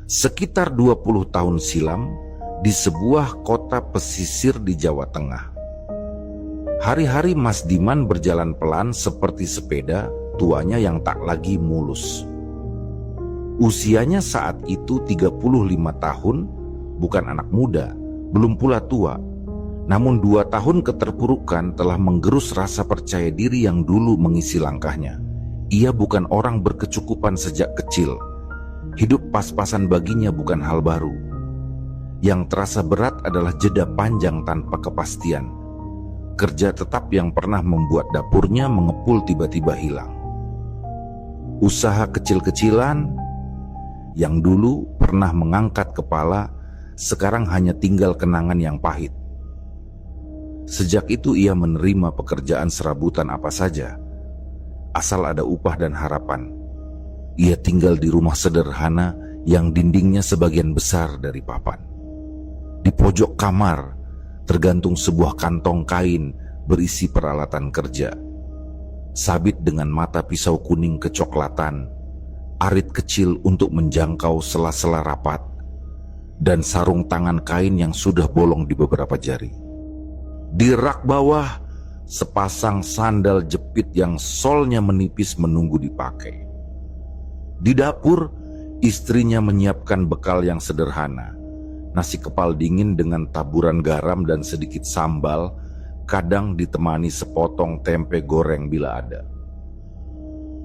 Sekitar 20 tahun silam, di sebuah kota pesisir di Jawa Tengah. Hari-hari Mas Diman berjalan pelan seperti sepeda tuanya yang tak lagi mulus. Usianya saat itu 35 tahun, bukan anak muda, belum pula tua. Namun 2 tahun keterpurukan telah menggerus rasa percaya diri yang dulu mengisi langkahnya. Ia bukan orang berkecukupan sejak kecil. Hidup pas-pasan baginya bukan hal baru. Yang terasa berat adalah jeda panjang tanpa kepastian. Kerja tetap yang pernah membuat dapurnya mengepul tiba-tiba hilang. Usaha kecil-kecilan yang dulu pernah mengangkat kepala, sekarang hanya tinggal kenangan yang pahit. Sejak itu ia menerima pekerjaan serabutan apa saja, asal ada upah dan harapan. Ia tinggal di rumah sederhana yang dindingnya sebagian besar dari papan. Di pojok kamar tergantung sebuah kantong kain berisi peralatan kerja. Sabit dengan mata pisau kuning kecoklatan, arit kecil untuk menjangkau sela-sela rapat, dan sarung tangan kain yang sudah bolong di beberapa jari. Di rak bawah, sepasang sandal jepit yang solnya menipis menunggu dipakai. Di dapur, istrinya menyiapkan bekal yang sederhana. Nasi kepal dingin dengan taburan garam dan sedikit sambal, kadang ditemani sepotong tempe goreng bila ada.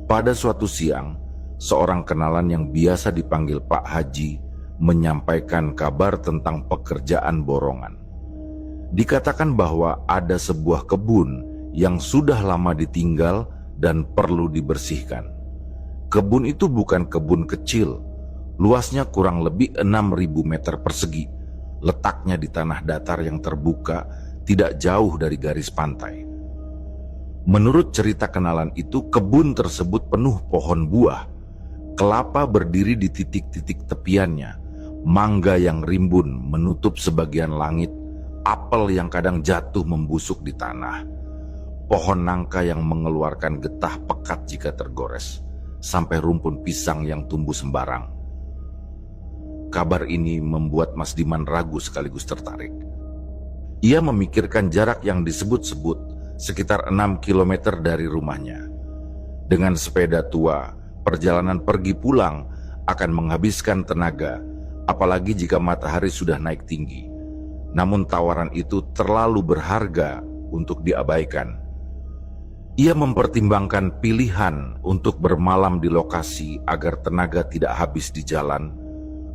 Pada suatu siang, seorang kenalan yang biasa dipanggil Pak Haji menyampaikan kabar tentang pekerjaan borongan. Dikatakan bahwa ada sebuah kebun yang sudah lama ditinggal dan perlu dibersihkan. Kebun itu bukan kebun kecil, luasnya kurang lebih 6.000 meter persegi, letaknya di tanah datar yang terbuka, tidak jauh dari garis pantai. Menurut cerita kenalan itu, kebun tersebut penuh pohon buah, kelapa berdiri di titik-titik tepiannya, mangga yang rimbun menutup sebagian langit, apel yang kadang jatuh membusuk di tanah, pohon nangka yang mengeluarkan getah pekat jika tergores, sampai rumpun pisang yang tumbuh sembarang. Kabar ini membuat Mas Diman ragu sekaligus tertarik. Ia memikirkan jarak yang disebut-sebut sekitar 6 km dari rumahnya. Dengan sepeda tua, perjalanan pergi pulang akan menghabiskan tenaga, apalagi jika matahari sudah naik tinggi. Namun tawaran itu terlalu berharga untuk diabaikan. Ia mempertimbangkan pilihan untuk bermalam di lokasi agar tenaga tidak habis di jalan.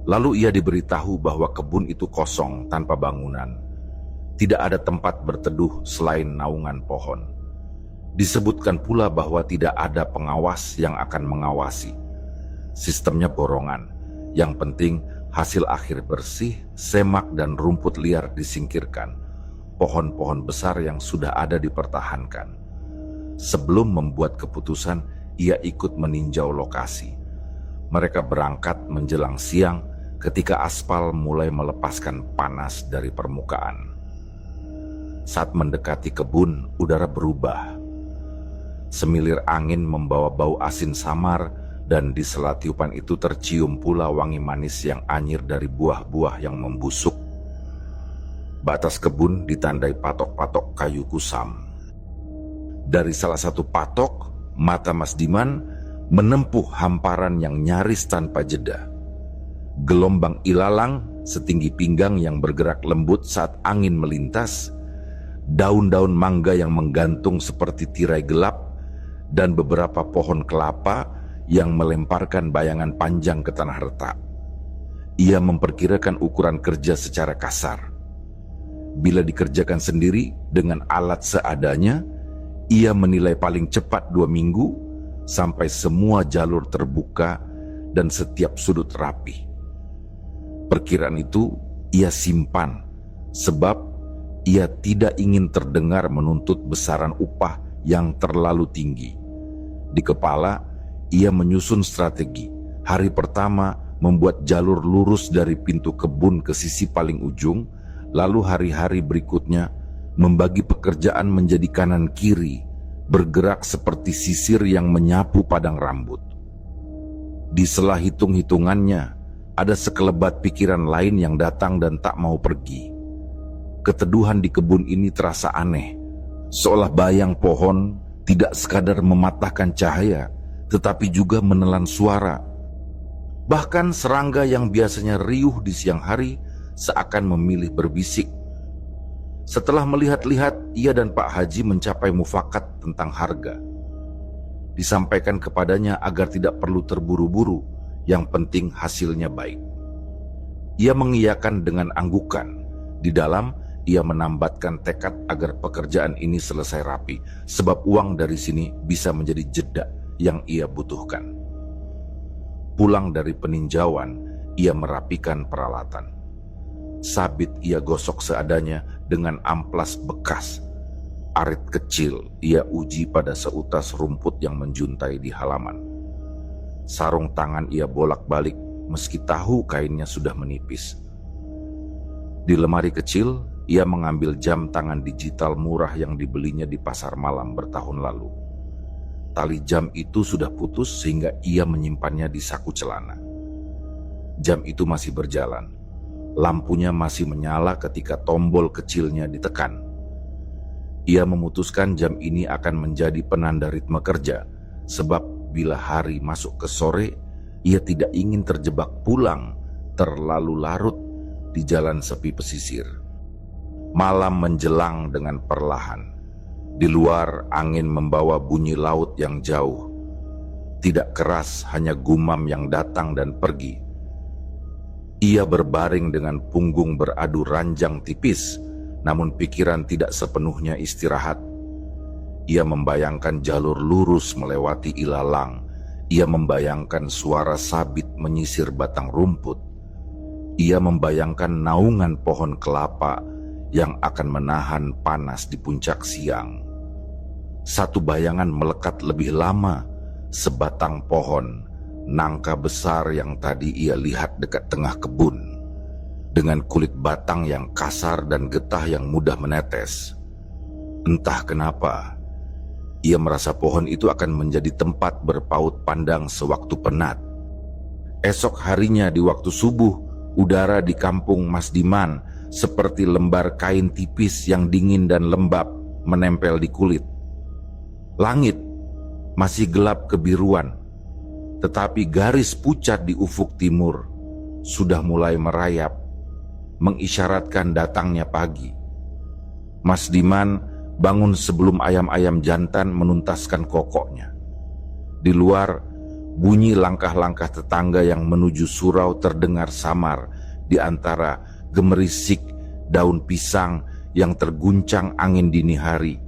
Lalu ia diberitahu bahwa kebun itu kosong tanpa bangunan. Tidak ada tempat berteduh selain naungan pohon. Disebutkan pula bahwa tidak ada pengawas yang akan mengawasi. Sistemnya borongan. Yang penting hasil akhir bersih, semak dan rumput liar disingkirkan. Pohon-pohon besar yang sudah ada dipertahankan. Sebelum membuat keputusan, ia ikut meninjau lokasi. Mereka berangkat menjelang siang ketika aspal mulai melepaskan panas dari permukaan. Saat mendekati kebun, udara berubah. Semilir angin membawa bau asin samar, dan di sela tiupan itu tercium pula wangi manis yang anyir dari buah-buah yang membusuk. Batas kebun ditandai patok-patok kayu kusam. Dari salah satu patok, mata Mas Diman menempuh hamparan yang nyaris tanpa jeda. Gelombang ilalang setinggi pinggang yang bergerak lembut saat angin melintas, daun-daun mangga yang menggantung seperti tirai gelap, dan beberapa pohon kelapa yang melemparkan bayangan panjang ke tanah retak. Ia memperkirakan ukuran kerja secara kasar. Bila dikerjakan sendiri dengan alat seadanya, ia menilai paling cepat 2 minggu sampai semua jalur terbuka dan setiap sudut rapi. Perkiraan itu ia simpan sebab ia tidak ingin terdengar menuntut besaran upah yang terlalu tinggi. Di kepala, ia menyusun strategi. Hari pertama membuat jalur lurus dari pintu kebun ke sisi paling ujung, lalu hari-hari berikutnya membagi pekerjaan menjadi kanan kiri, bergerak seperti sisir yang menyapu padang rambut. Di sela hitung-hitungannya, ada sekelebat pikiran lain yang datang dan tak mau pergi. Keteduhan di kebun ini terasa aneh, seolah bayang pohon tidak sekadar mematahkan cahaya, tetapi juga menelan suara. Bahkan serangga yang biasanya riuh di siang hari seakan memilih berbisik. Setelah melihat-lihat, ia dan Pak Haji mencapai mufakat tentang harga. Disampaikan kepadanya agar tidak perlu terburu-buru, yang penting hasilnya baik. Ia mengiyakan dengan anggukan. Di dalam, ia menambatkan tekad agar pekerjaan ini selesai rapi, sebab uang dari sini bisa menjadi jeda yang ia butuhkan. Pulang dari peninjauan, ia merapikan peralatan. Sabit ia gosok seadanya dengan amplas bekas. Arit kecil ia uji pada seutas rumput yang menjuntai di halaman. Sarung tangan ia bolak-balik meski tahu kainnya sudah menipis. Di lemari kecil, ia mengambil jam tangan digital murah yang dibelinya di pasar malam bertahun lalu. Tali jam itu sudah putus sehingga ia menyimpannya di saku celana. Jam itu masih berjalan. Lampunya masih menyala ketika tombol kecilnya ditekan. Ia memutuskan jam ini akan menjadi penanda ritme kerja, sebab bila hari masuk ke sore, ia tidak ingin terjebak pulang terlalu larut di jalan sepi pesisir. Malam menjelang dengan perlahan. Di luar, angin membawa bunyi laut yang jauh. Tidak keras, hanya gumam yang datang dan pergi. Ia berbaring dengan punggung beradu ranjang tipis, namun pikiran tidak sepenuhnya istirahat. Ia membayangkan jalur lurus melewati ilalang. Ia membayangkan suara sabit menyisir batang rumput. Ia membayangkan naungan pohon kelapa yang akan menahan panas di puncak siang. Satu bayangan melekat lebih lama, sebatang pohon, nangka besar yang tadi ia lihat dekat tengah kebun, dengan kulit batang yang kasar dan getah yang mudah menetes. Entah kenapa, ia merasa pohon itu akan menjadi tempat berpaut pandang sewaktu penat. Esok harinya di waktu subuh, udara di kampung Mas Diman seperti lembar kain tipis yang dingin dan lembab menempel di kulit. Langit masih gelap kebiruan, tetapi garis pucat di ufuk timur sudah mulai merayap, mengisyaratkan datangnya pagi. Mas Diman bangun sebelum ayam-ayam jantan menuntaskan kokoknya. Di luar, bunyi langkah-langkah tetangga yang menuju surau terdengar samar di antara gemerisik daun pisang yang terguncang angin dini hari.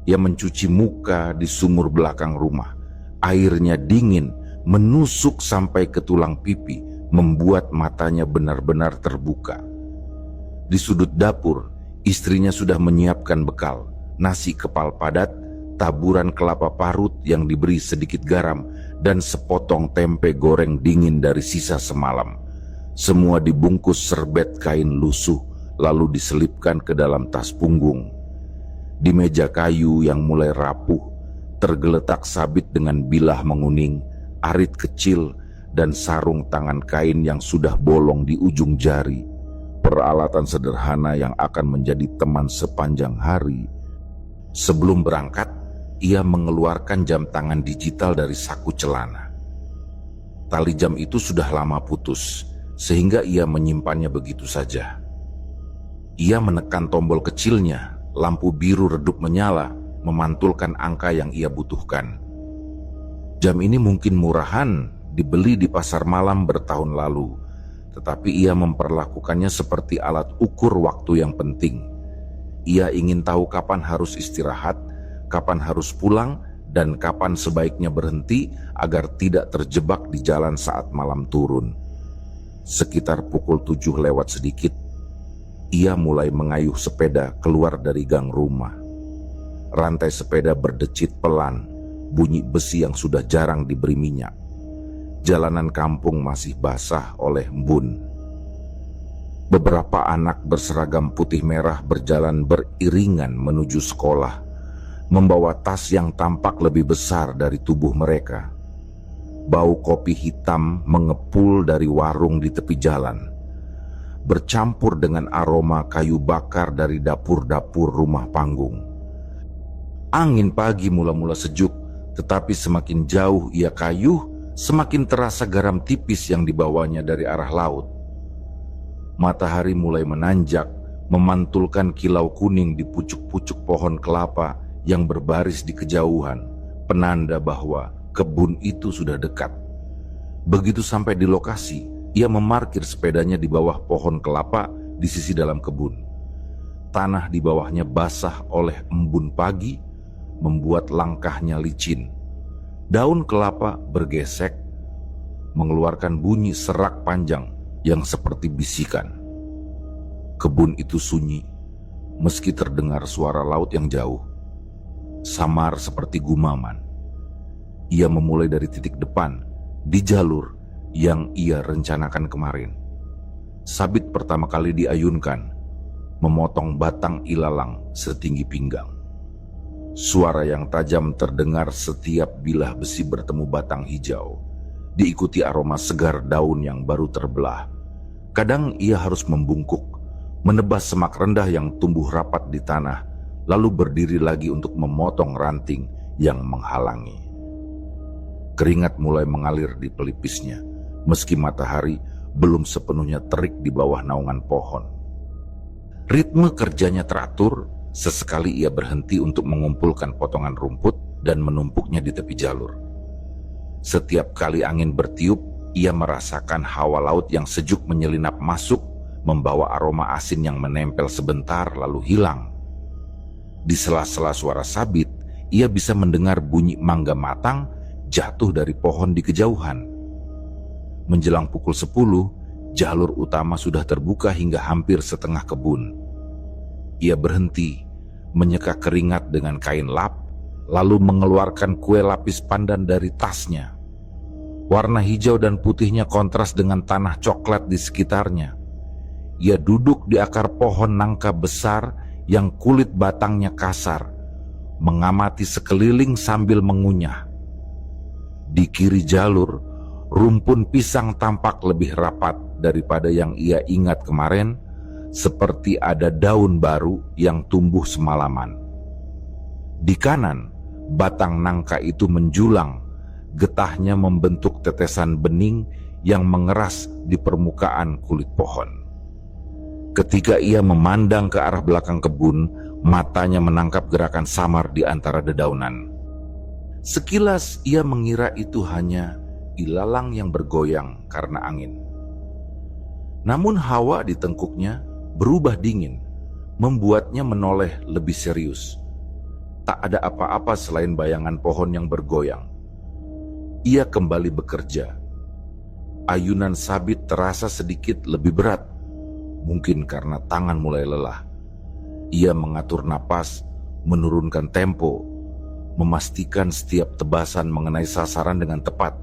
Ia mencuci muka di sumur belakang rumah. Airnya dingin, menusuk sampai ke tulang pipi, membuat matanya benar-benar terbuka. Di sudut dapur, istrinya sudah menyiapkan bekal, nasi kepal padat, taburan kelapa parut yang diberi sedikit garam, dan sepotong tempe goreng dingin dari sisa semalam. Semua dibungkus serbet kain lusuh, lalu diselipkan ke dalam tas punggung. Di meja kayu yang mulai rapuh, tergeletak sabit dengan bilah menguning, arit kecil, dan sarung tangan kain yang sudah bolong di ujung jari. Peralatan sederhana yang akan menjadi teman sepanjang hari. Sebelum berangkat, ia mengeluarkan jam tangan digital dari saku celana. Tali jam itu sudah lama putus, sehingga ia menyimpannya begitu saja. Ia menekan tombol kecilnya, lampu biru redup menyala, memantulkan angka yang ia butuhkan. Jam ini mungkin murahan, dibeli di pasar malam bertahun lalu, tetapi ia memperlakukannya seperti alat ukur waktu yang penting. Ia ingin tahu kapan harus istirahat, kapan harus pulang, dan kapan sebaiknya berhenti agar tidak terjebak di jalan saat malam turun. Sekitar pukul 7 lewat sedikit, ia mulai mengayuh sepeda keluar dari gang rumah. Rantai sepeda berdecit pelan, bunyi besi yang sudah jarang diberi minyak. Jalanan kampung masih basah oleh embun. Beberapa anak berseragam putih merah berjalan beriringan menuju sekolah, membawa tas yang tampak lebih besar dari tubuh mereka. Bau kopi hitam mengepul dari warung di tepi jalan, bercampur dengan aroma kayu bakar dari dapur-dapur rumah panggung. Angin pagi mula-mula sejuk, tetapi semakin jauh ia kayuh, semakin terasa garam tipis yang dibawanya dari arah laut. Matahari mulai menanjak, memantulkan kilau kuning di pucuk-pucuk pohon kelapa yang berbaris di kejauhan, penanda bahwa kebun itu sudah dekat. Begitu sampai di lokasi, ia memarkir sepedanya di bawah pohon kelapa di sisi dalam kebun. Tanah di bawahnya basah oleh embun pagi, membuat langkahnya licin. Daun kelapa bergesek, mengeluarkan bunyi serak panjang yang seperti bisikan. Kebun itu sunyi, meski terdengar suara laut yang jauh, samar seperti gumaman. Ia memulai dari titik depan, di jalur yang ia rencanakan kemarin. Sabit pertama kali diayunkan, memotong batang ilalang setinggi pinggang. Suara yang tajam terdengar setiap bilah besi bertemu batang hijau, diikuti aroma segar daun yang baru terbelah. Kadang ia harus membungkuk, menebas semak rendah yang tumbuh rapat di tanah, lalu berdiri lagi untuk memotong ranting yang menghalangi. Keringat mulai mengalir di pelipisnya, meski matahari belum sepenuhnya terik di bawah naungan pohon. Ritme kerjanya teratur, sesekali ia berhenti untuk mengumpulkan potongan rumput dan menumpuknya di tepi jalur. Setiap kali angin bertiup, ia merasakan hawa laut yang sejuk menyelinap masuk, membawa aroma asin yang menempel sebentar lalu hilang. Di sela-sela suara sabit, ia bisa mendengar bunyi mangga matang jatuh dari pohon di kejauhan. Menjelang pukul 10, jalur utama sudah terbuka hingga hampir setengah kebun. Ia berhenti, menyeka keringat dengan kain lap, lalu mengeluarkan kue lapis pandan dari tasnya. Warna hijau dan putihnya kontras dengan tanah coklat di sekitarnya. Ia duduk di akar pohon nangka besar yang kulit batangnya kasar, mengamati sekeliling sambil mengunyah. Di kiri jalur, rumpun pisang tampak lebih rapat daripada yang ia ingat kemarin, seperti ada daun baru yang tumbuh semalaman. Di kanan, batang nangka itu menjulang, getahnya membentuk tetesan bening yang mengeras di permukaan kulit pohon. Ketika ia memandang ke arah belakang kebun, matanya menangkap gerakan samar di antara dedaunan. Sekilas ia mengira itu hanya ilalang yang bergoyang karena angin. Namun hawa di tengkuknya berubah dingin, membuatnya menoleh lebih serius. Tak ada apa-apa selain bayangan pohon yang bergoyang. Ia kembali bekerja. Ayunan sabit terasa sedikit lebih berat, mungkin karena tangan mulai lelah. Ia mengatur napas, menurunkan tempo, memastikan setiap tebasan mengenai sasaran dengan tepat.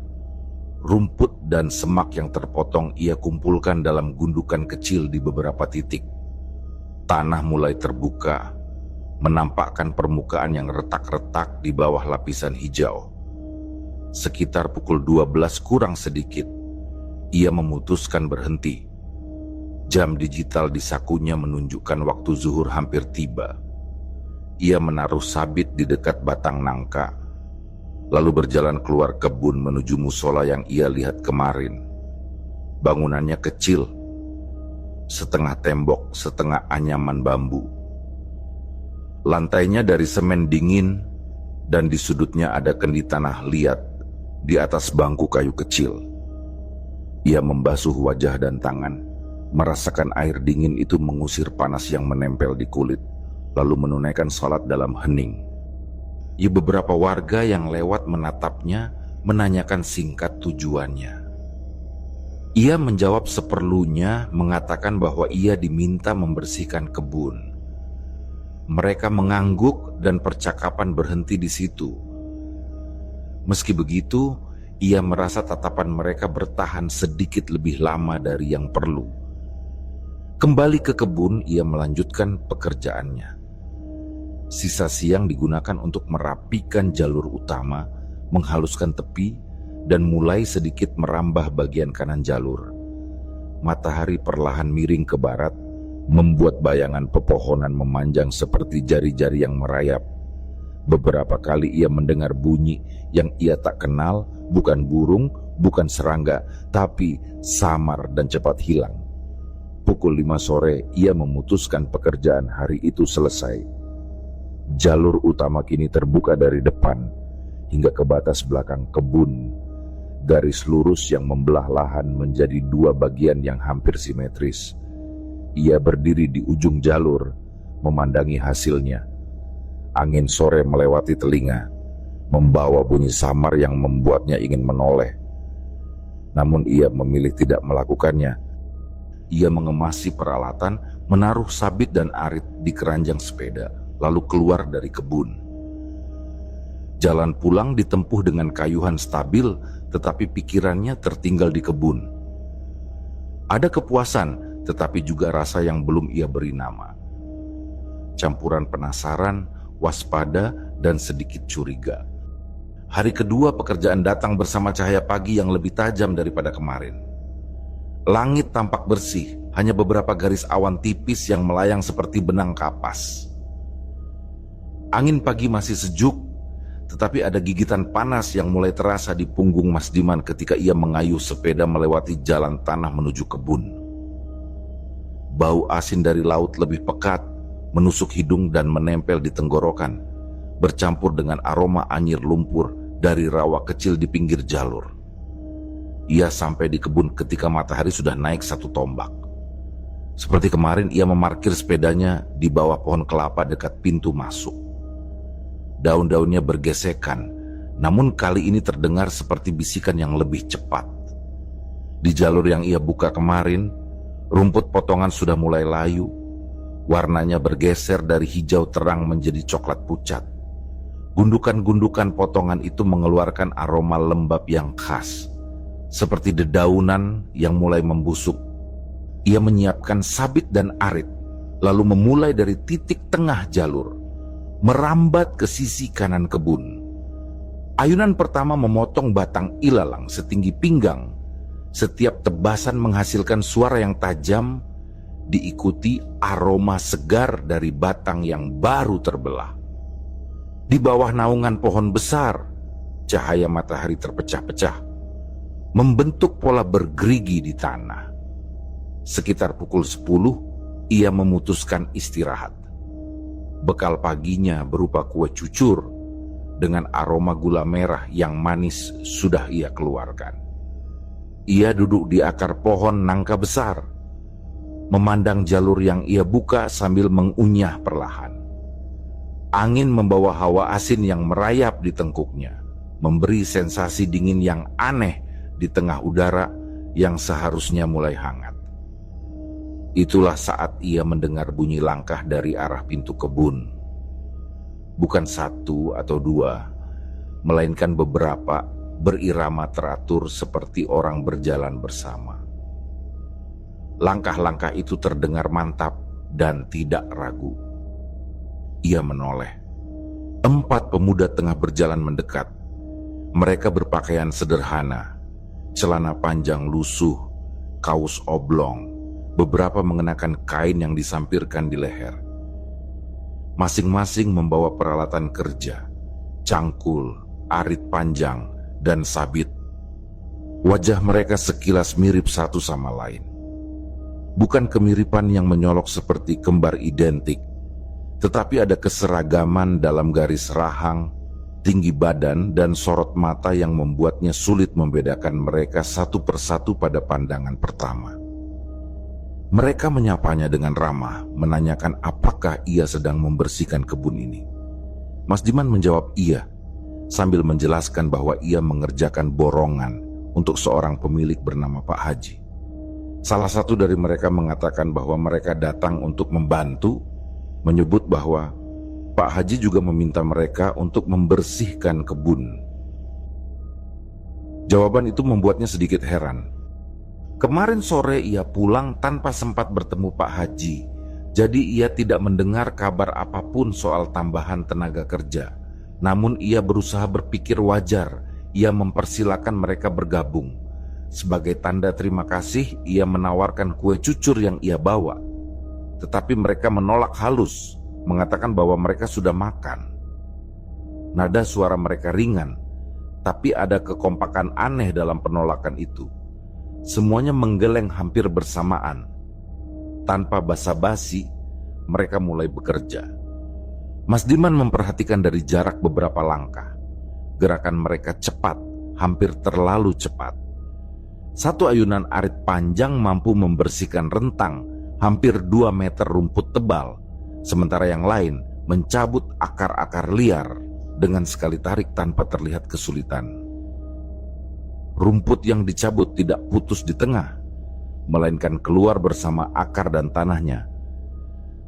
Rumput dan semak yang terpotong ia kumpulkan dalam gundukan kecil di beberapa titik. Tanah mulai terbuka, menampakkan permukaan yang retak-retak di bawah lapisan hijau. Sekitar pukul 12 kurang sedikit, ia memutuskan berhenti. Jam digital di sakunya menunjukkan waktu zuhur hampir tiba. Ia menaruh sabit di dekat batang nangka, lalu berjalan keluar kebun menuju musola yang ia lihat kemarin. Bangunannya kecil, setengah tembok, setengah anyaman bambu. Lantainya dari semen dingin, dan di sudutnya ada kendi tanah liat di atas bangku kayu kecil. Ia membasuh wajah dan tangan, merasakan air dingin itu mengusir panas yang menempel di kulit, lalu menunaikan salat dalam hening. Beberapa warga yang lewat menatapnya, menanyakan singkat tujuannya. Ia menjawab seperlunya, mengatakan bahwa ia diminta membersihkan kebun. Mereka mengangguk dan percakapan berhenti di situ. Meski begitu, Ia merasa tatapan mereka bertahan sedikit lebih lama dari yang perlu. Kembali ke kebun, ia melanjutkan pekerjaannya. Sisa siang digunakan untuk merapikan jalur utama, menghaluskan tepi, dan mulai sedikit merambah bagian kanan jalur. Matahari perlahan miring ke barat, membuat bayangan pepohonan memanjang seperti jari-jari yang merayap. Beberapa kali ia mendengar bunyi yang ia tak kenal, bukan burung, bukan serangga, tapi samar dan cepat hilang. Pukul 5 sore, ia memutuskan pekerjaan hari itu selesai. Jalur utama kini terbuka dari depan hingga ke batas belakang kebun. Garis lurus yang membelah lahan menjadi dua bagian yang hampir simetris. Ia berdiri di ujung jalur, memandangi hasilnya. Angin sore melewati telinga, membawa bunyi samar yang membuatnya ingin menoleh. Namun ia memilih tidak melakukannya. Ia mengemasi peralatan, menaruh sabit dan arit di keranjang sepeda, lalu keluar dari kebun. Jalan pulang ditempuh dengan kayuhan stabil, tetapi pikirannya tertinggal di kebun. Ada kepuasan, tetapi juga rasa yang belum ia beri nama. Campuran penasaran, waspada, dan sedikit curiga. Hari kedua pekerjaan datang bersama cahaya pagi yang lebih tajam daripada kemarin. Langit tampak bersih, hanya beberapa garis awan tipis yang melayang seperti benang kapas. Angin pagi masih sejuk, tetapi ada gigitan panas yang mulai terasa di punggung Mas Diman ketika ia mengayuh sepeda melewati jalan tanah menuju kebun. Bau asin dari laut lebih pekat, menusuk hidung dan menempel di tenggorokan, bercampur dengan aroma anyir lumpur dari rawa kecil di pinggir jalur. Ia sampai di kebun ketika matahari sudah naik 1 tombak. Seperti kemarin, ia memarkir sepedanya di bawah pohon kelapa dekat pintu masuk. Daun-daunnya bergesekan, namun kali ini terdengar seperti bisikan yang lebih cepat. Di jalur yang ia buka kemarin, rumput potongan sudah mulai layu. Warnanya bergeser dari hijau terang menjadi coklat pucat. Gundukan-gundukan potongan itu mengeluarkan aroma lembab yang khas, seperti dedaunan yang mulai membusuk. Ia menyiapkan sabit dan arit, lalu memulai dari titik tengah jalur, merambat ke sisi kanan kebun. Ayunan pertama memotong batang ilalang setinggi pinggang. Setiap tebasan menghasilkan suara yang tajam, diikuti aroma segar dari batang yang baru terbelah. Di bawah naungan pohon besar, cahaya matahari terpecah-pecah, membentuk pola bergerigi di tanah. Sekitar pukul 10, ia memutuskan istirahat. Bekal paginya berupa kue cucur dengan aroma gula merah yang manis sudah ia keluarkan. Ia duduk di akar pohon nangka besar, memandang jalur yang ia buka sambil mengunyah perlahan. Angin membawa hawa asin yang merayap di tengkuknya, memberi sensasi dingin yang aneh di tengah udara yang seharusnya mulai hangat. Itulah saat ia mendengar bunyi langkah dari arah pintu kebun. Bukan 1 atau 2, melainkan beberapa, berirama teratur seperti orang berjalan bersama. Langkah-langkah itu terdengar mantap dan tidak ragu. Ia menoleh. 4 pemuda tengah berjalan mendekat. Mereka berpakaian sederhana, celana panjang lusuh, kaos oblong, beberapa mengenakan kain yang disampirkan di leher. Masing-masing membawa peralatan kerja, cangkul, arit panjang, dan sabit. Wajah mereka sekilas mirip satu sama lain. Bukan kemiripan yang menyolok seperti kembar identik, tetapi ada keseragaman dalam garis rahang, tinggi badan, dan sorot mata yang membuatnya sulit membedakan mereka satu persatu pada pandangan pertama. Mereka menyapanya dengan ramah, menanyakan apakah ia sedang membersihkan kebun ini. Mas Diman menjawab iya, sambil menjelaskan bahwa ia mengerjakan borongan untuk seorang pemilik bernama Pak Haji. Salah satu dari mereka mengatakan bahwa mereka datang untuk membantu, menyebut bahwa Pak Haji juga meminta mereka untuk membersihkan kebun. Jawaban itu membuatnya sedikit heran. Kemarin sore ia pulang tanpa sempat bertemu Pak Haji, jadi ia tidak mendengar kabar apapun soal tambahan tenaga kerja. Namun ia berusaha berpikir wajar, ia mempersilakan mereka bergabung. Sebagai tanda terima kasih, ia menawarkan kue cucur yang ia bawa. Tetapi mereka menolak halus, mengatakan bahwa mereka sudah makan. Nada suara mereka ringan, tapi ada kekompakan aneh dalam penolakan itu. Semuanya menggeleng hampir bersamaan. Tanpa basa-basi, mereka mulai bekerja. Mas Diman memperhatikan dari jarak beberapa langkah. Gerakan mereka cepat, hampir terlalu cepat. Satu ayunan arit panjang mampu membersihkan rentang hampir 2 meter rumput tebal, sementara yang lain mencabut akar-akar liar dengan sekali tarik tanpa terlihat kesulitan. Rumput yang dicabut tidak putus di tengah, melainkan keluar bersama akar dan tanahnya,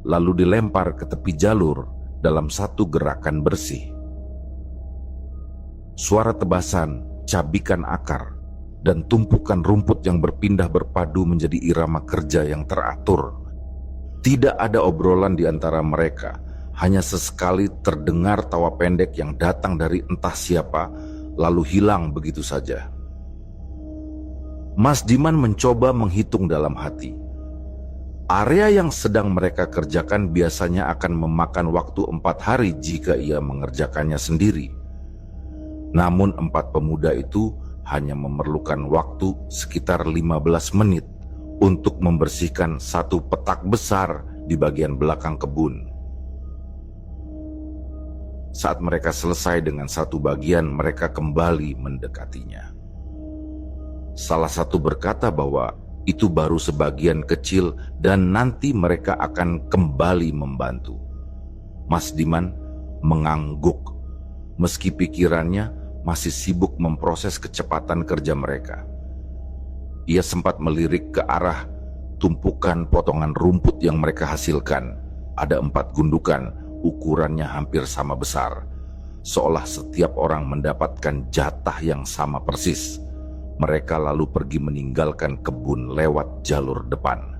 lalu dilempar ke tepi jalur dalam satu gerakan bersih. Suara tebasan, cabikan akar, dan tumpukan rumput yang berpindah berpadu menjadi irama kerja yang teratur. Tidak ada obrolan di antara mereka, hanya sesekali terdengar tawa pendek yang datang dari entah siapa, lalu hilang begitu saja. Mas Diman mencoba menghitung dalam hati. Area yang sedang mereka kerjakan biasanya akan memakan waktu 4 hari jika ia mengerjakannya sendiri. Namun 4 pemuda itu hanya memerlukan waktu sekitar 15 menit untuk membersihkan satu petak besar di bagian belakang kebun. Saat mereka selesai dengan satu bagian, mereka kembali mendekatinya. Salah satu berkata bahwa itu baru sebagian kecil dan nanti mereka akan kembali membantu. Mas Diman mengangguk, meski pikirannya masih sibuk memproses kecepatan kerja mereka. Ia sempat melirik ke arah tumpukan potongan rumput yang mereka hasilkan. Ada 4 gundukan, ukurannya hampir sama besar, seolah setiap orang mendapatkan jatah yang sama persis. Mereka lalu pergi meninggalkan kebun lewat jalur depan.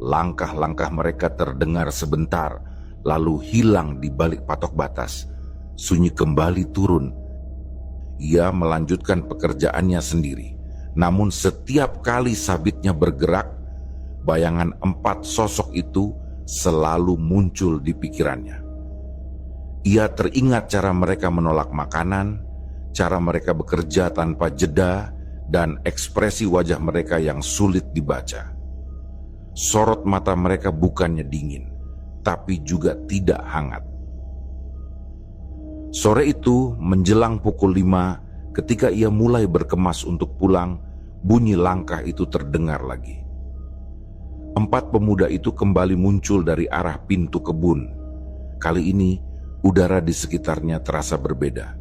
Langkah-langkah mereka terdengar sebentar, lalu hilang di balik patok batas. Sunyi kembali turun. Ia melanjutkan pekerjaannya sendiri. Namun setiap kali sabitnya bergerak, bayangan 4 sosok itu selalu muncul di pikirannya. Ia teringat cara mereka menolak makanan, cara mereka bekerja tanpa jeda, dan ekspresi wajah mereka yang sulit dibaca. Sorot mata mereka bukannya dingin, tapi juga tidak hangat. Sore itu menjelang pukul 5, ketika ia mulai berkemas untuk pulang, bunyi langkah itu terdengar lagi. 4 pemuda itu kembali muncul dari arah pintu kebun. Kali ini, udara di sekitarnya terasa berbeda.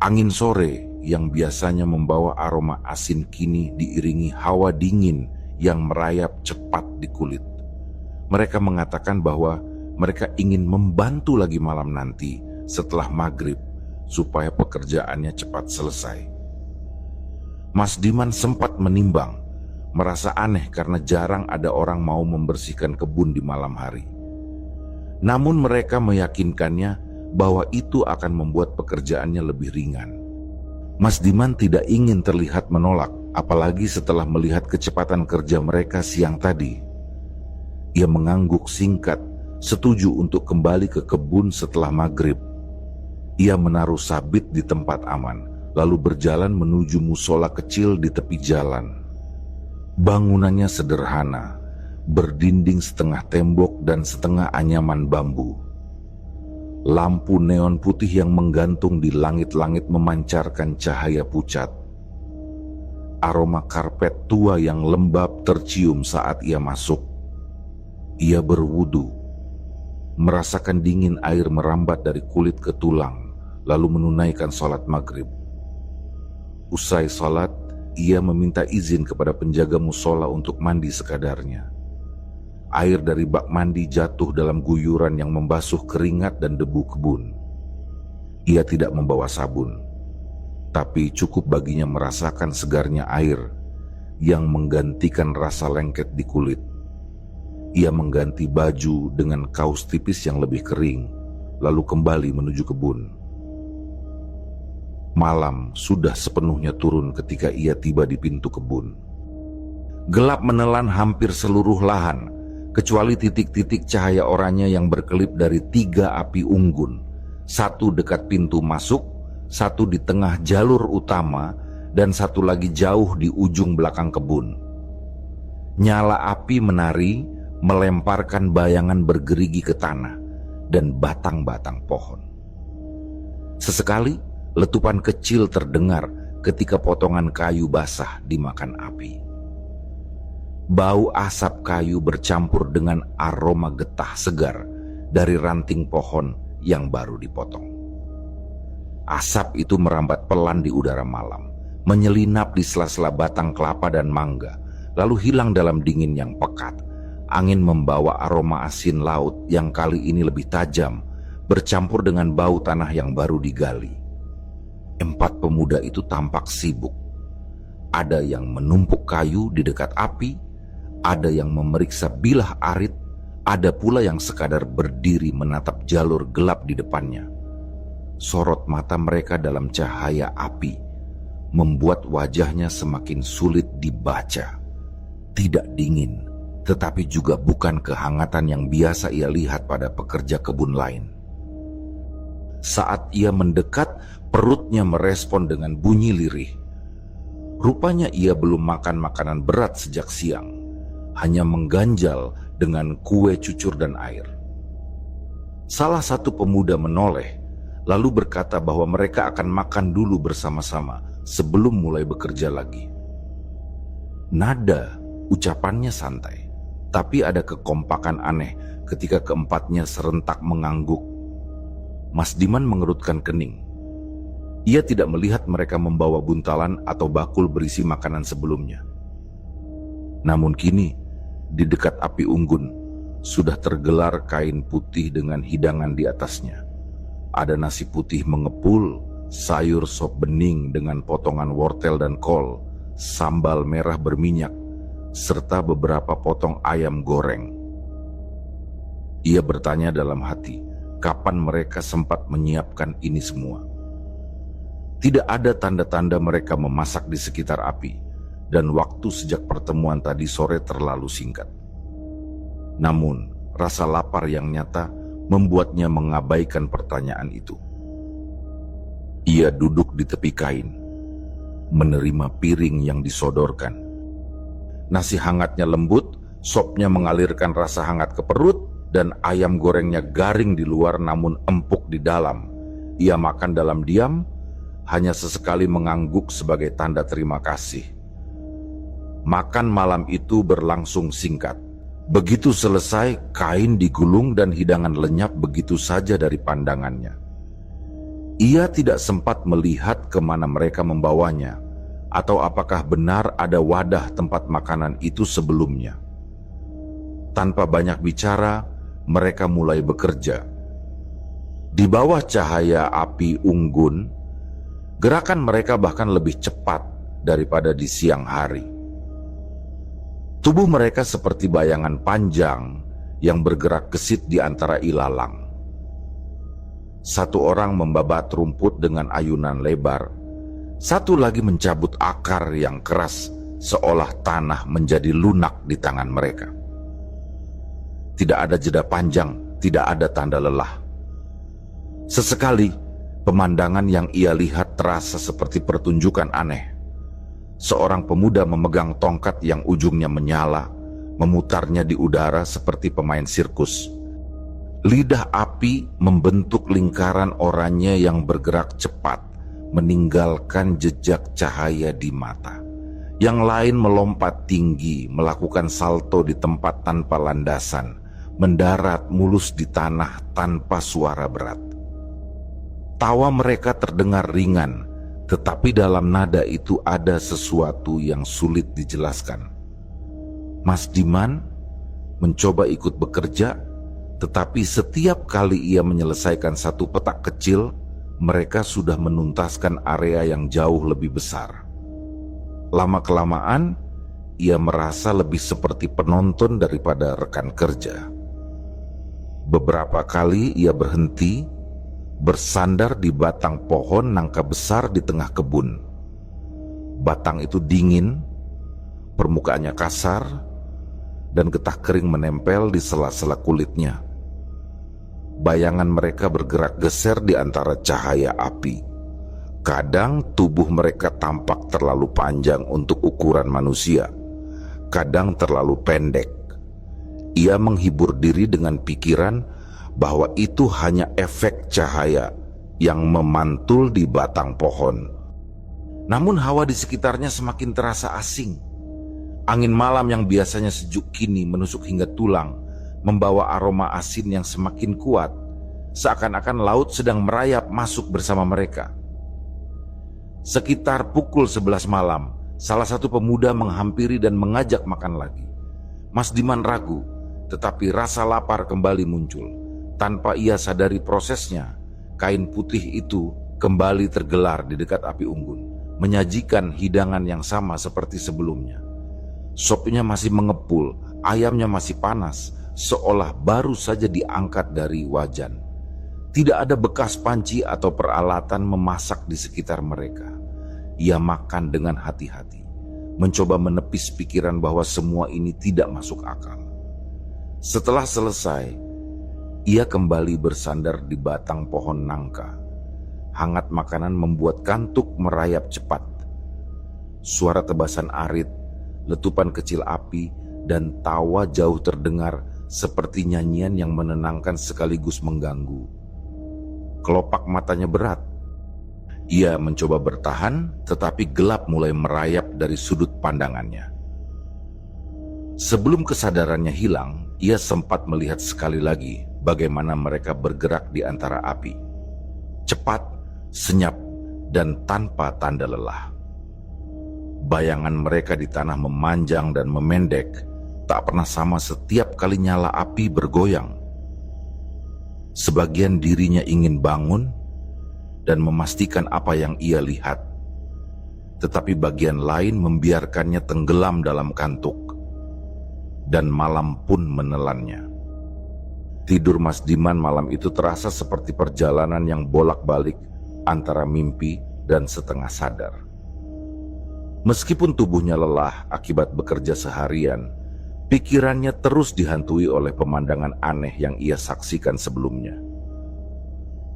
Angin sore yang biasanya membawa aroma asin kini diiringi hawa dingin yang merayap cepat di kulit. Mereka mengatakan bahwa mereka ingin membantu lagi malam nanti setelah maghrib supaya pekerjaannya cepat selesai. Mas Diman sempat menimbang, merasa aneh karena jarang ada orang mau membersihkan kebun di malam hari. Namun mereka meyakinkannya bahwa itu akan membuat pekerjaannya lebih ringan. Mas Diman tidak ingin terlihat menolak, apalagi setelah melihat kecepatan kerja mereka siang tadi. Ia mengangguk singkat, setuju untuk kembali ke kebun setelah maghrib. Ia menaruh sabit di tempat aman, lalu berjalan menuju musola kecil di tepi jalan. Bangunannya sederhana, berdinding setengah tembok dan setengah anyaman bambu. Lampu neon putih yang menggantung di langit-langit memancarkan cahaya pucat. Aroma karpet tua yang lembab tercium saat ia masuk. Ia berwudu, merasakan dingin air merambat dari kulit ke tulang, lalu menunaikan sholat maghrib. Usai sholat, ia meminta izin kepada penjaga musola untuk mandi sekadarnya. Air dari bak mandi jatuh dalam guyuran yang membasuh keringat dan debu kebun. Ia tidak membawa sabun. tapi cukup baginya merasakan segarnya air yang menggantikan rasa lengket di kulit. Ia mengganti baju dengan kaos tipis yang lebih kering, lalu kembali menuju kebun. Malam sudah sepenuhnya turun ketika ia tiba di pintu kebun. Gelap menelan hampir seluruh lahan, kecuali titik-titik cahaya oranye yang berkelip dari 3 api unggun. 1 dekat pintu masuk, 1 di tengah jalur utama, dan 1 lagi jauh di ujung belakang kebun. Nyala api menari, melemparkan bayangan bergerigi ke tanah dan batang-batang pohon. Sesekali, letupan kecil terdengar ketika potongan kayu basah dimakan api. Bau asap kayu bercampur dengan aroma getah segar dari ranting pohon yang baru dipotong. Asap itu merambat pelan di udara malam, menyelinap di sela-sela batang kelapa dan mangga, lalu hilang dalam dingin yang pekat. Angin membawa aroma asin laut yang kali ini lebih tajam, bercampur dengan bau tanah yang baru digali. 4 pemuda itu tampak sibuk. Ada yang menumpuk kayu di dekat api, ada yang memeriksa bilah arit, ada pula yang sekadar berdiri menatap jalur gelap di depannya. Sorot mata mereka dalam cahaya api membuat wajahnya semakin sulit dibaca. Tidak dingin, tetapi juga bukan kehangatan yang biasa ia lihat pada pekerja kebun lain. Saat ia mendekat, perutnya merespon dengan bunyi lirih. Rupanya ia belum makan makanan berat sejak siang, hanya mengganjal dengan kue cucur dan air. Salah satu pemuda menoleh, lalu berkata bahwa mereka akan makan dulu bersama-sama sebelum mulai bekerja lagi. Nada ucapannya santai, tapi ada kekompakan aneh ketika keempatnya serentak mengangguk. Mas Diman mengerutkan kening. Ia tidak melihat mereka membawa buntalan atau bakul berisi makanan sebelumnya. Namun kini, di dekat api unggun, sudah tergelar kain putih dengan hidangan di atasnya. Ada nasi putih mengepul, sayur sop bening dengan potongan wortel dan kol, sambal merah berminyak, serta beberapa potong ayam goreng. Ia bertanya dalam hati, kapan mereka sempat menyiapkan ini semua. Tidak ada tanda-tanda mereka memasak di sekitar api, dan waktu sejak pertemuan tadi sore terlalu singkat. Namun, rasa lapar yang nyata membuatnya mengabaikan pertanyaan itu. Ia duduk di tepi kain, menerima piring yang disodorkan. Nasi hangatnya lembut, sopnya mengalirkan rasa hangat ke perut, dan ayam gorengnya garing di luar namun empuk di dalam. Ia makan dalam diam, hanya sesekali mengangguk sebagai tanda terima kasih. Makan malam itu berlangsung singkat. Begitu selesai, kain digulung dan hidangan lenyap begitu saja dari pandangannya. Ia tidak sempat melihat kemana mereka membawanya, atau apakah benar ada wadah tempat makanan itu sebelumnya. Tanpa banyak bicara, mereka mulai bekerja. Di bawah cahaya api unggun, gerakan mereka bahkan lebih cepat daripada di siang hari. Tubuh mereka seperti bayangan panjang yang bergerak gesit di antara ilalang. Satu orang membabat rumput dengan ayunan lebar, satu lagi mencabut akar yang keras seolah tanah menjadi lunak di tangan mereka. Tidak ada jeda panjang, tidak ada tanda lelah. Sesekali, pemandangan yang ia lihat terasa seperti pertunjukan aneh. Seorang pemuda memegang tongkat yang ujungnya menyala, memutarnya di udara seperti pemain sirkus. Lidah api membentuk lingkaran oranye yang bergerak cepat, meninggalkan jejak cahaya di mata. Yang lain melompat tinggi, melakukan salto di tempat tanpa landasan, mendarat mulus di tanah tanpa suara berat. Tawa mereka terdengar ringan, tetapi dalam nada itu ada sesuatu yang sulit dijelaskan. Mas Diman mencoba ikut bekerja, tetapi setiap kali ia menyelesaikan satu petak kecil, mereka sudah menuntaskan area yang jauh lebih besar. Lama-kelamaan, ia merasa lebih seperti penonton daripada rekan kerja. Beberapa kali ia berhenti, bersandar di batang pohon nangka besar di tengah kebun. Batang itu dingin, permukaannya kasar, dan getah kering menempel di sela-sela kulitnya. Bayangan mereka bergerak geser di antara cahaya api. Kadang tubuh mereka tampak terlalu panjang untuk ukuran manusia, kadang terlalu pendek. Ia menghibur diri dengan pikiran bahwa itu hanya efek cahaya yang memantul di batang pohon. Namun hawa di sekitarnya semakin terasa asing. Angin malam yang biasanya sejuk kini menusuk hingga tulang, membawa aroma asin yang semakin kuat, seakan-akan laut sedang merayap masuk bersama mereka. Sekitar pukul 11 malam, salah satu pemuda menghampiri dan mengajak makan lagi. Mas Diman ragu, tetapi rasa lapar kembali muncul. Tanpa ia sadari prosesnya, kain putih itu kembali tergelar di dekat api unggun, menyajikan hidangan yang sama seperti sebelumnya. Sopnya masih mengepul, ayamnya masih panas, seolah baru saja diangkat dari wajan. Tidak ada bekas panci atau peralatan memasak di sekitar mereka. Ia makan dengan hati-hati, mencoba menepis pikiran bahwa semua ini tidak masuk akal. Setelah selesai, ia kembali bersandar di batang pohon nangka. Hangat makanan membuat kantuk merayap cepat. Suara tebasan arit, letupan kecil api, dan tawa jauh terdengar seperti nyanyian yang menenangkan sekaligus mengganggu. Kelopak matanya berat. Ia mencoba bertahan, tetapi gelap mulai merayap dari sudut pandangannya. Sebelum kesadarannya hilang, ia sempat melihat sekali lagi bagaimana mereka bergerak di antara api. Cepat, senyap, dan tanpa tanda lelah. Bayangan mereka di tanah memanjang dan memendek, tak pernah sama setiap kali nyala api bergoyang. Sebagian dirinya ingin bangun dan memastikan apa yang ia lihat, tetapi bagian lain membiarkannya tenggelam dalam kantuk, dan malam pun menelannya. Tidur Mas Diman malam itu terasa seperti perjalanan yang bolak-balik antara mimpi dan setengah sadar. Meskipun tubuhnya lelah akibat bekerja seharian, pikirannya terus dihantui oleh pemandangan aneh yang ia saksikan sebelumnya.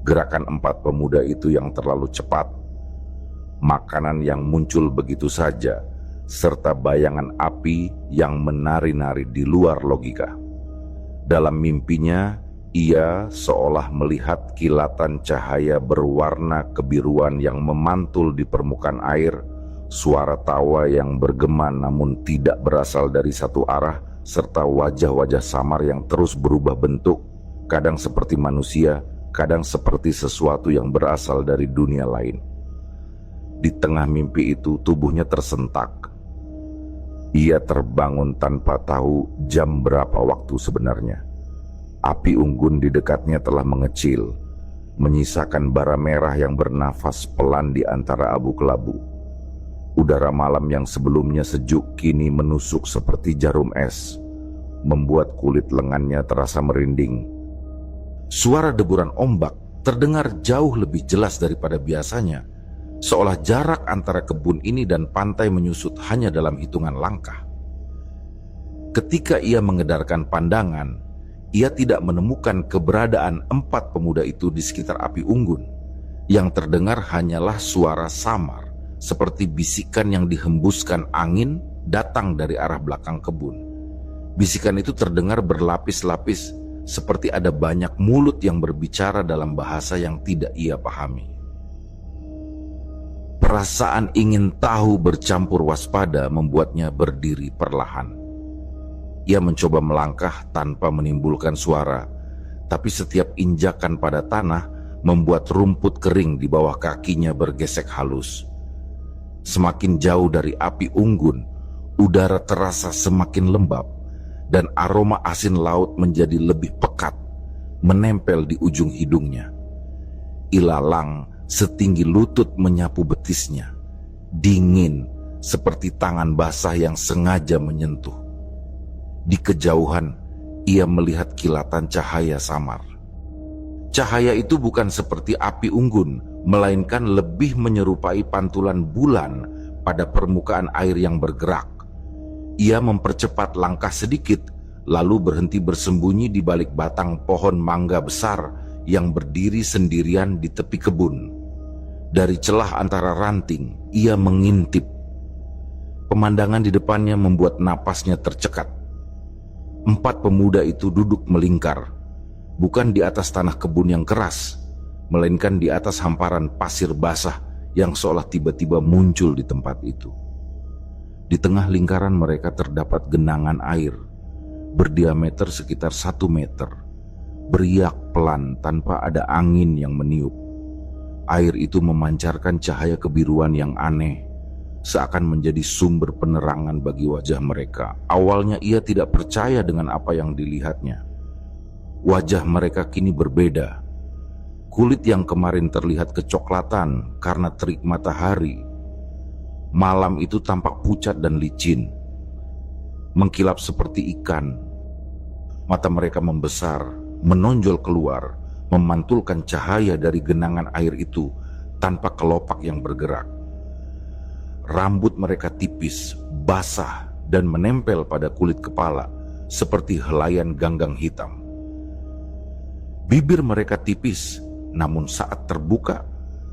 Gerakan 4 pemuda itu yang terlalu cepat, makanan yang muncul begitu saja, serta bayangan api yang menari-nari di luar logika. Dalam mimpinya, ia seolah melihat kilatan cahaya berwarna kebiruan yang memantul di permukaan air, suara tawa yang bergema namun tidak berasal dari satu arah, serta wajah-wajah samar yang terus berubah bentuk, kadang seperti manusia, kadang seperti sesuatu yang berasal dari dunia lain. Di tengah mimpi itu, tubuhnya tersentak. Ia terbangun tanpa tahu jam berapa waktu sebenarnya. Api unggun di dekatnya telah mengecil, menyisakan bara merah yang bernafas pelan di antara abu kelabu. Udara malam yang sebelumnya sejuk kini menusuk seperti jarum es, membuat kulit lengannya terasa merinding. Suara deburan ombak terdengar jauh lebih jelas daripada biasanya, seolah jarak antara kebun ini dan pantai menyusut hanya dalam hitungan langkah. Ketika ia mengedarkan pandangan, ia tidak menemukan keberadaan 4 pemuda itu di sekitar api unggun. Yang terdengar hanyalah suara samar, seperti bisikan yang dihembuskan angin datang dari arah belakang kebun. Bisikan itu terdengar berlapis-lapis, seperti ada banyak mulut yang berbicara dalam bahasa yang tidak ia pahami. Perasaan ingin tahu bercampur waspada membuatnya berdiri perlahan. Ia mencoba melangkah tanpa menimbulkan suara, tapi setiap injakan pada tanah membuat rumput kering di bawah kakinya bergesek halus. Semakin jauh dari api unggun, udara terasa semakin lembab, dan aroma asin laut menjadi lebih pekat, menempel di ujung hidungnya. ilalang setinggi lutut menyapu betisnya, dingin seperti tangan basah yang sengaja menyentuh. Di kejauhan, ia melihat kilatan cahaya samar. Cahaya itu bukan seperti api unggun, melainkan lebih menyerupai pantulan bulan pada permukaan air yang bergerak. Ia mempercepat langkah sedikit, lalu berhenti bersembunyi di balik batang pohon mangga besar yang berdiri sendirian di tepi kebun. Dari celah antara ranting, ia mengintip. Pemandangan di depannya membuat napasnya tercekat. 4 pemuda itu duduk melingkar, bukan di atas tanah kebun yang keras, melainkan di atas hamparan pasir basah yang seolah tiba-tiba muncul di tempat itu. Di tengah lingkaran mereka terdapat genangan air, berdiameter sekitar 1 meter, beriak pelan tanpa ada angin yang meniup. Air itu memancarkan cahaya kebiruan yang aneh, seakan menjadi sumber penerangan bagi wajah mereka. Awalnya ia tidak percaya dengan apa yang dilihatnya. Wajah mereka kini berbeda. Kulit yang kemarin terlihat kecoklatan karena terik matahari, malam itu tampak pucat dan licin, mengkilap seperti ikan. Mata mereka membesar, menonjol keluar, memantulkan cahaya dari genangan air itu tanpa kelopak yang bergerak. Rambut mereka tipis, basah, dan menempel pada kulit kepala seperti helaian ganggang hitam. Bibir mereka tipis, namun saat terbuka,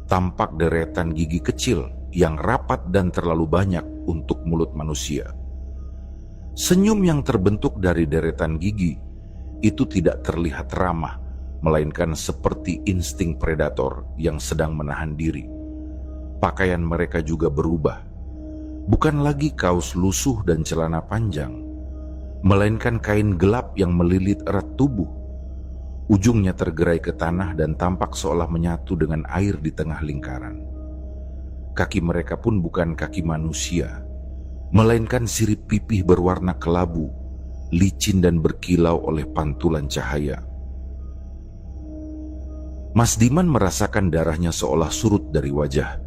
tampak deretan gigi kecil yang rapat dan terlalu banyak untuk mulut manusia. Senyum yang terbentuk dari deretan gigi itu tidak terlihat ramah, melainkan seperti insting predator yang sedang menahan diri. Pakaian mereka juga berubah. Bukan lagi kaos lusuh dan celana panjang, melainkan kain gelap yang melilit erat tubuh. Ujungnya tergerai ke tanah dan tampak seolah menyatu dengan air di tengah lingkaran. Kaki mereka pun bukan kaki manusia, melainkan sirip pipih berwarna kelabu, licin dan berkilau oleh pantulan cahaya. Mas Diman merasakan darahnya seolah surut dari wajah.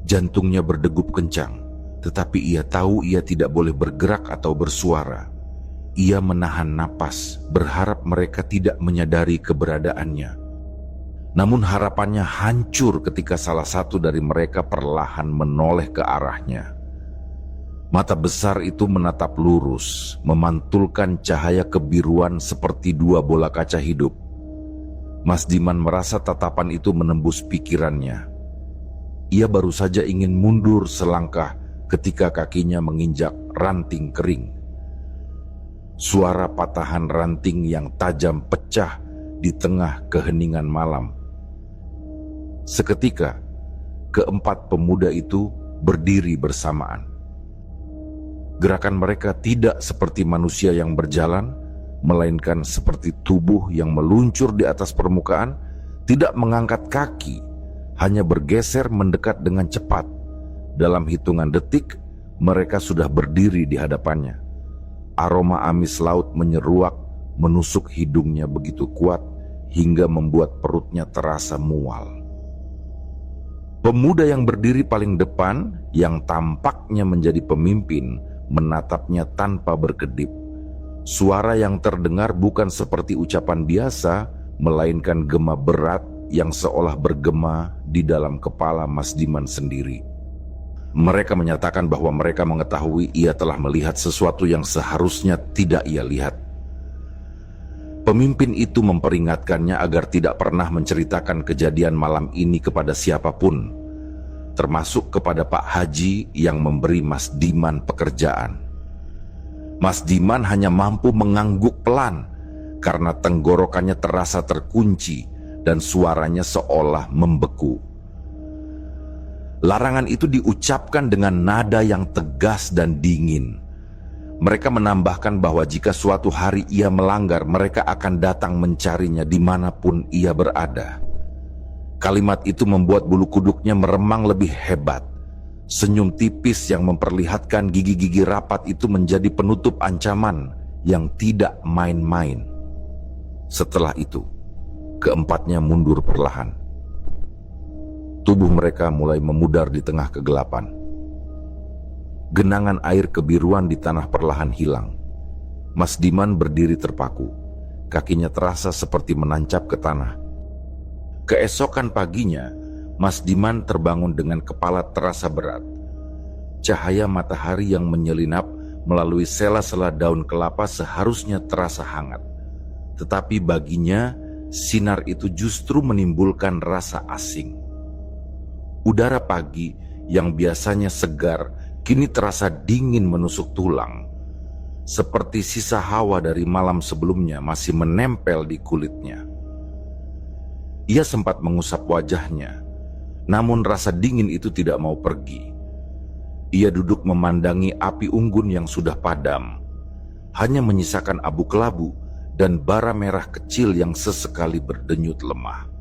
Jantungnya berdegup kencang, tetapi ia tahu ia tidak boleh bergerak atau bersuara. Ia menahan napas, berharap mereka tidak menyadari keberadaannya. Namun harapannya hancur ketika salah satu dari mereka perlahan menoleh ke arahnya. Mata besar itu menatap lurus, memantulkan cahaya kebiruan seperti 2 bola kaca hidup. Mas Diman merasa tatapan itu menembus pikirannya. Ia baru saja ingin mundur selangkah ketika kakinya menginjak ranting kering. Suara patahan ranting yang tajam pecah di tengah keheningan malam. Seketika, keempat pemuda itu berdiri bersamaan. Gerakan mereka tidak seperti manusia yang berjalan, melainkan seperti tubuh yang meluncur di atas permukaan, tidak mengangkat kaki, hanya bergeser mendekat dengan cepat. Dalam hitungan detik, mereka sudah berdiri di hadapannya. Aroma amis laut menyeruak, menusuk hidungnya begitu kuat hingga membuat perutnya terasa mual. Pemuda yang berdiri paling depan, yang tampaknya menjadi pemimpin, menatapnya tanpa berkedip. Suara yang terdengar bukan seperti ucapan biasa, melainkan gema berat yang seolah bergema di dalam kepala Mas Diman sendiri. Mereka menyatakan bahwa mereka mengetahui ia telah melihat sesuatu yang seharusnya tidak ia lihat. Pemimpin itu memperingatkannya agar tidak pernah menceritakan kejadian malam ini kepada siapapun, termasuk kepada Pak Haji yang memberi Mas Diman pekerjaan. Mas Diman hanya mampu mengangguk pelan karena tenggorokannya terasa terkunci dan suaranya seolah membeku. Larangan itu diucapkan dengan nada yang tegas dan dingin. Mereka menambahkan bahwa jika suatu hari ia melanggar, mereka akan datang mencarinya dimanapun ia berada. Kalimat itu membuat bulu kuduknya meremang lebih hebat. Senyum tipis yang memperlihatkan gigi-gigi rapat itu menjadi penutup ancaman yang tidak main-main. Setelah itu, keempatnya mundur perlahan. Tubuh mereka mulai memudar di tengah kegelapan. Genangan air kebiruan di tanah perlahan hilang. Mas Diman berdiri terpaku. Kakinya terasa seperti menancap ke tanah. Keesokan paginya, Mas Diman terbangun dengan kepala terasa berat. Cahaya matahari yang menyelinap melalui sela-sela daun kelapa seharusnya terasa hangat. Tetapi baginya, sinar itu justru menimbulkan rasa asing. Udara pagi yang biasanya segar, kini terasa dingin menusuk tulang. Seperti sisa hawa dari malam sebelumnya masih menempel di kulitnya. Ia sempat mengusap wajahnya, namun rasa dingin itu tidak mau pergi. Ia duduk memandangi api unggun yang sudah padam, hanya menyisakan abu kelabu dan bara merah kecil yang sesekali berdenyut lemah.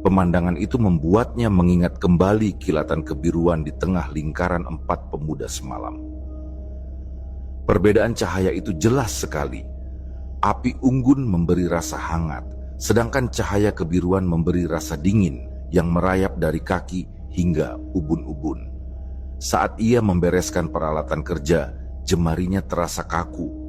Pemandangan itu membuatnya mengingat kembali kilatan kebiruan di tengah lingkaran 4 pemuda semalam. Perbedaan cahaya itu jelas sekali. Api unggun memberi rasa hangat, sedangkan cahaya kebiruan memberi rasa dingin yang merayap dari kaki hingga ubun-ubun. Saat ia membereskan peralatan kerja, jemarinya terasa kaku.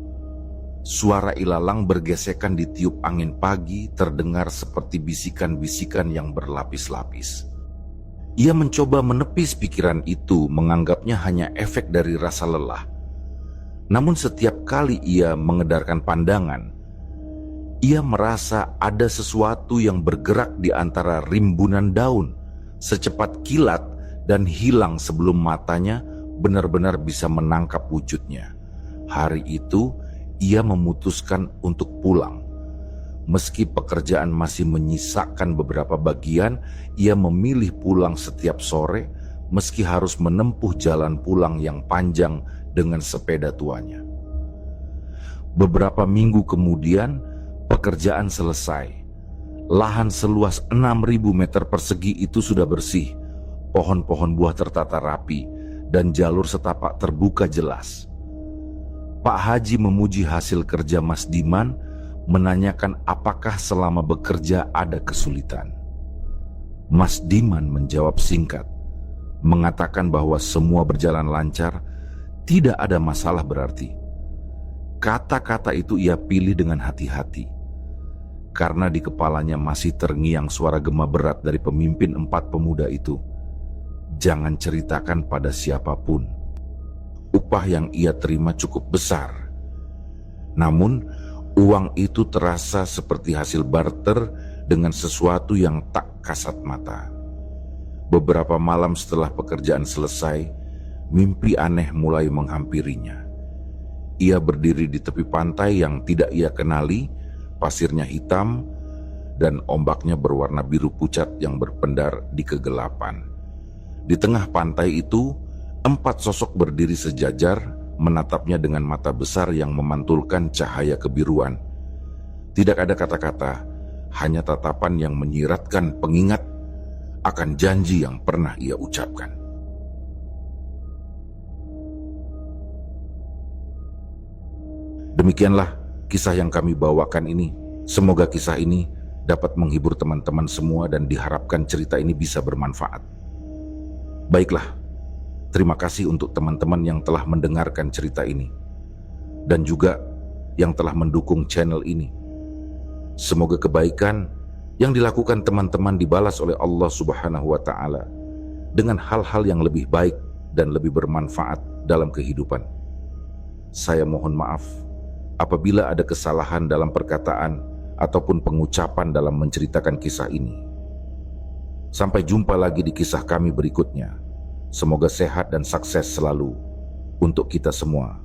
Suara ilalang bergesekan ditiup angin pagi terdengar seperti bisikan-bisikan yang berlapis-lapis. Ia mencoba menepis pikiran itu, menganggapnya hanya efek dari rasa lelah. Namun setiap kali ia mengedarkan pandangan, ia merasa ada sesuatu yang bergerak di antara rimbunan daun, secepat kilat dan hilang sebelum matanya benar-benar bisa menangkap wujudnya. Hari itu, ia memutuskan untuk pulang. Meski pekerjaan masih menyisakan beberapa bagian, ia memilih pulang setiap sore, meski harus menempuh jalan pulang yang panjang dengan sepeda tuanya. Beberapa minggu kemudian, pekerjaan selesai. Lahan seluas 6.000 meter persegi itu sudah bersih, pohon-pohon buah tertata rapi, dan jalur setapak terbuka jelas. Pak Haji memuji hasil kerja Mas Diman, menanyakan apakah selama bekerja ada kesulitan. Mas Diman menjawab singkat, mengatakan bahwa semua berjalan lancar, tidak ada masalah berarti. Kata-kata itu ia pilih dengan hati-hati, karena di kepalanya masih terngiang suara gema berat dari pemimpin 4 pemuda itu. Jangan ceritakan pada siapapun. Upah yang ia terima cukup besar. Namun, uang itu terasa seperti hasil barter dengan sesuatu yang tak kasat mata. Beberapa malam setelah pekerjaan selesai, mimpi aneh mulai menghampirinya. Ia berdiri di tepi pantai yang tidak ia kenali, pasirnya hitam, dan ombaknya berwarna biru pucat yang berpendar di kegelapan. Di tengah pantai itu, 4 sosok berdiri sejajar, menatapnya dengan mata besar yang memantulkan cahaya kebiruan. Tidak ada kata-kata, hanya tatapan yang menyiratkan pengingat akan janji yang pernah ia ucapkan. Demikianlah kisah yang kami bawakan ini. Semoga kisah ini dapat menghibur teman-teman semua dan diharapkan cerita ini bisa bermanfaat. Baiklah. Terima kasih untuk teman-teman yang telah mendengarkan cerita ini dan juga yang telah mendukung channel ini. Semoga kebaikan yang dilakukan teman-teman dibalas oleh Allah Subhanahu wa Ta'ala dengan hal-hal yang lebih baik dan lebih bermanfaat dalam kehidupan. Saya mohon maaf apabila ada kesalahan dalam perkataan ataupun pengucapan dalam menceritakan kisah ini. Sampai jumpa lagi di kisah kami berikutnya. Semoga sehat dan sukses selalu untuk kita semua.